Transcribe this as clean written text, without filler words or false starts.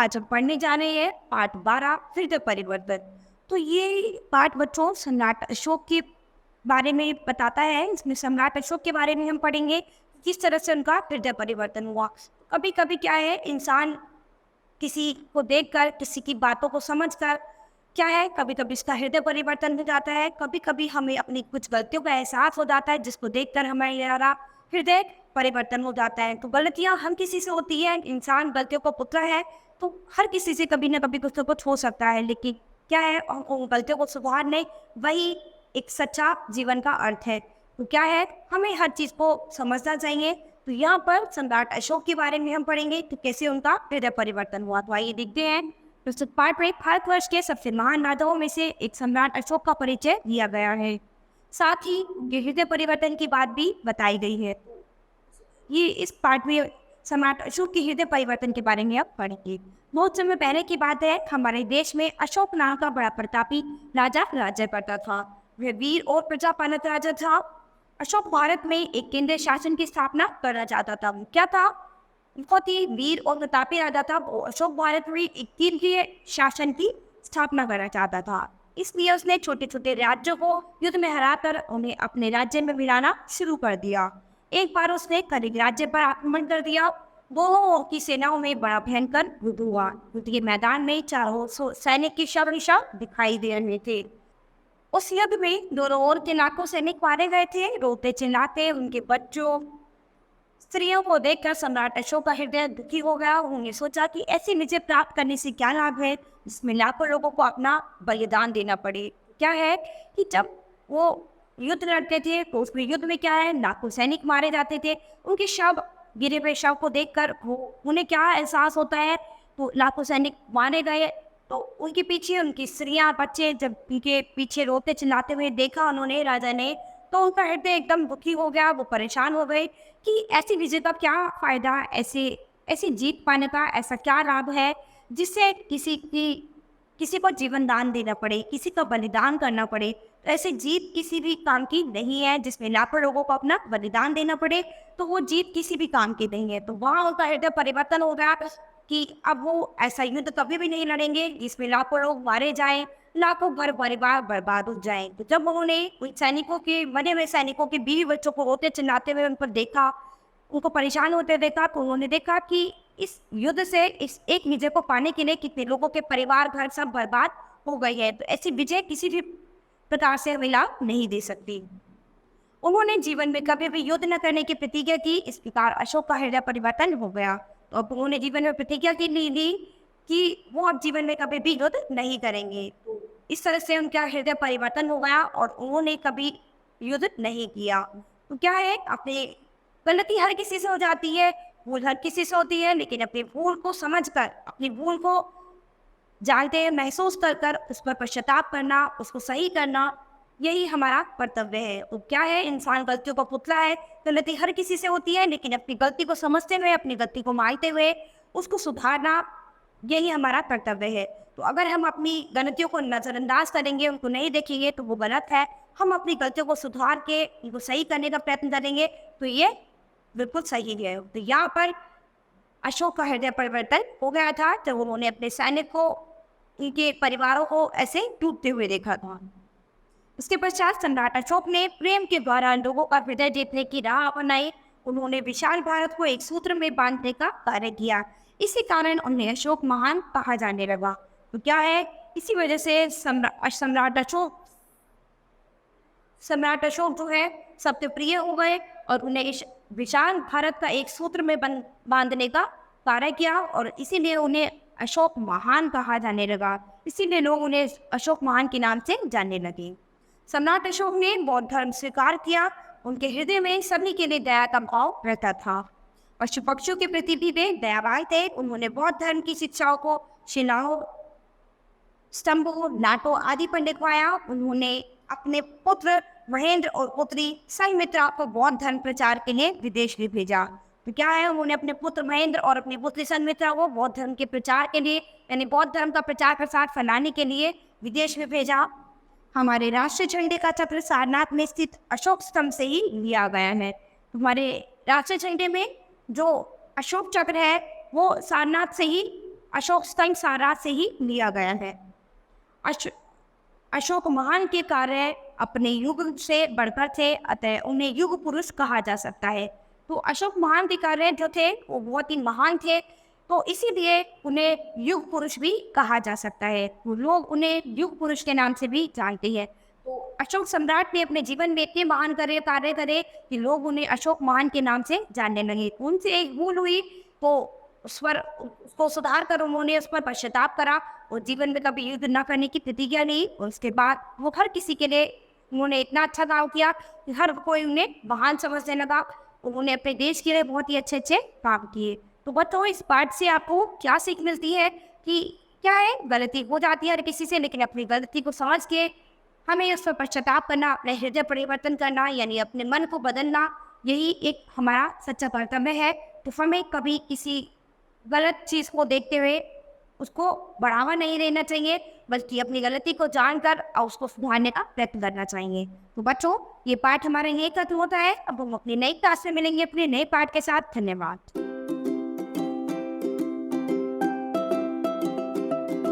आज हम पढ़ने जा रहे हैं पाठ 12 हृदय परिवर्तन। तो ये पाठ बच्चों सम्राट अशोक के बारे में बताता है। इसमें सम्राट अशोक के बारे में हम पढ़ेंगे, किस तरह से उनका हृदय परिवर्तन हुआ। कभी कभी क्या है, इंसान किसी को देखकर, किसी की बातों को समझकर क्या है, कभी कभी इसका हृदय परिवर्तन हो जाता है। कभी कभी हमें अपनी कुछ गलतियों का एहसास हो जाता है, जिसको देखकर हमारा हृदय परिवर्तन हो जाता है। तो गलतियां हम किसी से होती है, इंसान गलतियों का पुत्र है, तो हर किसी से कभी ना कभी कुछ ना कुछ हो सकता है। लेकिन क्या है, हम उन गलतियों को सुधारने, वही एक सच्चा जीवन का अर्थ है। तो क्या है, हमें हर चीज को समझना चाहिए। तो यहाँ पर सम्राट अशोक के बारे में हम पढ़ेंगे, तो कैसे उनका हृदय परिवर्तन हुआ। तो आइए देखते हैं। प्रस्तुत पाठ में भारतवर्ष के सबसे महान राजाओं में से एक सम्राट अशोक का परिचय दिया गया है। साथ ही उनके हृदय परिवर्तन की बात भी बताई गई है। ये इस पाठ में सम्राट अशोक के हृदय परिवर्तन के बारे में अब पढ़ेंगे। बहुत समय पहले की बात है, हमारे देश में अशोक नाम का बड़ा प्रतापी राजा राज्य करता था। वह वीर और प्रजापालक राजा था। अशोक भारत में एक केंद्रीय शासन की स्थापना करना चाहता था। वो क्या था, बहुत ही वीर और प्रतापी राजा था। वो अशोक भारत में एक केंद्रीय शासन की स्थापना करना चाहता था। इसलिए उसने छोटे छोटे राज्यों को युद्ध में हराकर उन्हें अपने राज्य में मिलाना शुरू कर दिया। एक बार उसने कलिंग राज्य पर आक्रमण कर दिया। दोनों की सेनाओं में बड़ा भयंकर युद्ध हुआ। युद्ध के मैदान में चारों सैनिक की शव दिखाई दे रहे थे। उस युद्ध में दोनों ओर के लाखों सैनिक मारे गए थे। रोते चिल्लाते उनके बच्चों, स्त्रियों को देखकर सम्राट अशोक का हृदय दुखी हो गया। उन्होंने सोचा कि ऐसी विजय प्राप्त करने से क्या लाभ है, जिसमें लाखों लोगों को अपना बलिदान देना पड़े। क्या है कि जब वो युद्ध लड़ते थे, तो उसमें युद्ध में क्या है, लाखों सैनिक मारे जाते थे। उनके शव, गिरे हुए शव को देखकर उन्हें क्या एहसास होता है, तो लाखों सैनिक मारे गए, तो उनके पीछे उनकी स्त्रियां, बच्चे जब उनके पीछे रोते चिल्लाते हुए देखा उन्होंने, राजा ने, तो उनका हृदय एकदम दुखी हो गया। वो परेशान हो गए कि ऐसी विजय का क्या फायदा, ऐसी जीत पाने का ऐसा क्या लाभ है, जिससे किसी को जीवन दान देना पड़े, किसी का बलिदान करना पड़े। तो ऐसी जीत किसी भी काम की नहीं है। जिसमें लाखों लोगों को अपना बलिदान देना पड़े, तो वो जीत किसी भी काम की नहीं है। तो वहाँ उनका हृदय परिवर्तन हो गया कि अब वो ऐसा युद्ध कभी भी नहीं लड़ेंगे जिसमें लाखों लोग मारे जाएं, लाखों घर परिवार बर्बाद हो जाएं। तो जब उन्होंने उन सैनिकों के, मरे हुए सैनिकों के बीवी बच्चों को रोते चिल्लाते हुए उन पर देखा, उनको परेशान होते देखा, तो उन्होंने देखा कि इस युद्ध से, इस एक विजय को पाने के लिए कितने लोगों के परिवार घर सब बर्बाद हो गई है। तो ऐसी विजय किसी भी प्रकार से हमें लाभ नहीं दे सकती। उन्होंने जीवन में कभी भी युद्ध न करने की प्रतिज्ञा की। इस प्रकार अशोक का हृदय परिवर्तन हो गया। तो अब उन्होंने जीवन में प्रतिज्ञा की ली कि वो अब जीवन में कभी भी युद्ध नहीं करेंगे। तो इस तरह से उनका हृदय परिवर्तन हो गया और उन्होंने कभी युद्ध नहीं किया। तो क्या है, अपनी गलती हर किसी से हो जाती है, भूल हर किसी से होती है, लेकिन अपनी भूल को समझकर, अपनी भूल को जानते हैं, महसूस कर उस पर पश्चाताप करना, उसको सही करना, यही हमारा कर्तव्य है। तो क्या है, इंसान गलतियों का पुतला है। गलती हर किसी से होती है, लेकिन अपनी गलती को समझते हुए, अपनी गलती को मानते हुए उसको सुधारना, यही हमारा कर्तव्य है। तो अगर हम अपनी गलतियों को नज़रअंदाज करेंगे, उनको नहीं देखेंगे, तो वो गलत है। हम अपनी गलतियों को सुधार के उनको सही करने का प्रयत्न करेंगे, तो ये बिल्कुल सही है। तो यहाँ पर अशोक का हृदय परिवर्तन हो गया था जब उन्होंने अपने सैनिक को, उनके परिवारों को ऐसे टूटते हुए देखा था। उसके पश्चात सम्राट अशोक ने प्रेम के द्वारा लोगों का हृदय जीतने की राह अपनाई। उन्होंने विशाल भारत को एक सूत्र में बांधने का कार्य किया। इसी कारण उन्हें अशोक महान कहा जाने लगा। तो क्या है, इसी वजह से सम्राट अशोक जो है सबसे प्रिय हो गए और उन्हें इस विशाल भारत का एक सूत्र में बांधने का कार्य किया, और इसीलिए उन्हें अशोक महान कहा जाने लगा। इसीलिए लोग उन्हें अशोक महान के नाम से जानने लगे। सम्राट अशोक ने बौद्ध धर्म स्वीकार किया। उनके हृदय में सभी के लिए दया का भाव रहता था। पशु पक्षियों के प्रति भी वे दयावान थे। उन्होंने बौद्ध धर्म की शिक्षाओं को शिलाओं, स्तंभों, नाटों आदि पर लिखवाया। उन्होंने अपने पुत्र महेंद्र और पुत्री संमित्रा को बौद्ध धर्म प्रचार के लिए विदेश भी भेजा। तो क्या है, उन्होंने अपने पुत्र महेंद्र और अपनी पुत्री संमित्रा को बौद्ध धर्म के प्रचार के लिए, यानी बौद्ध धर्म का प्रचार प्रसार फैलाने के लिए विदेश में भेजा। हमारे राष्ट्रीय झंडे का चक्र सारनाथ में स्थित अशोक स्तंभ से ही लिया गया है। हमारे राष्ट्रीय झंडे में जो अशोक चक्र है, वो सारनाथ से ही अशोक स्तंभ सारा से ही लिया गया है। अश- अशोक महान के कार्य अपने युग से बढ़कर थे, अतः उन्हें युग पुरुष कहा जा सकता है। तो अशोक महान के कार्य जो थे वो बहुत ही महान थे, तो इसीलिए उन्हें युग पुरुष भी कहा जा सकता है। तो लोग उन्हें युग पुरुष के नाम से भी जानते हैं। तो अशोक सम्राट ने अपने जीवन में इतने महान कार्य करे कि लोग उन्हें अशोक महान के नाम से जानने लगे। उनसे एक भूल हुई तो उस पर उसको सुधार कर उन्होंने उस पर पश्चाताप करा और जीवन में कभी युद्ध न करने की प्रतिज्ञा ली। और उसके बाद वो हर किसी के लिए उन्होंने इतना अच्छा काम किया कि हर कोई उन्हें महान समझने लगा। उन्होंने अपने देश के लिए बहुत ही अच्छे अच्छे काम किए। तो बच्चों, इस पाठ से आपको क्या सीख मिलती है कि क्या है, गलती हो जाती है हर किसी से, लेकिन अपनी गलती को समझ के हमें उस पर पश्चाताप करना, अपने हृदय परिवर्तन करना, यानी अपने मन को बदलना, यही एक हमारा सच्चा कर्तव्य है। तो हमें कभी किसी गलत चीज़ को देखते हुए उसको बढ़ावा नहीं देना चाहिए, बल्कि अपनी गलती को जानकर और उसको सुधारने का प्रयत्न करना चाहिए। तो बच्चों, ये पाठ हमारा यही खत्म होता है। अब हम अपनी नई क्लास में मिलेंगे अपने नए पाठ के साथ। धन्यवाद।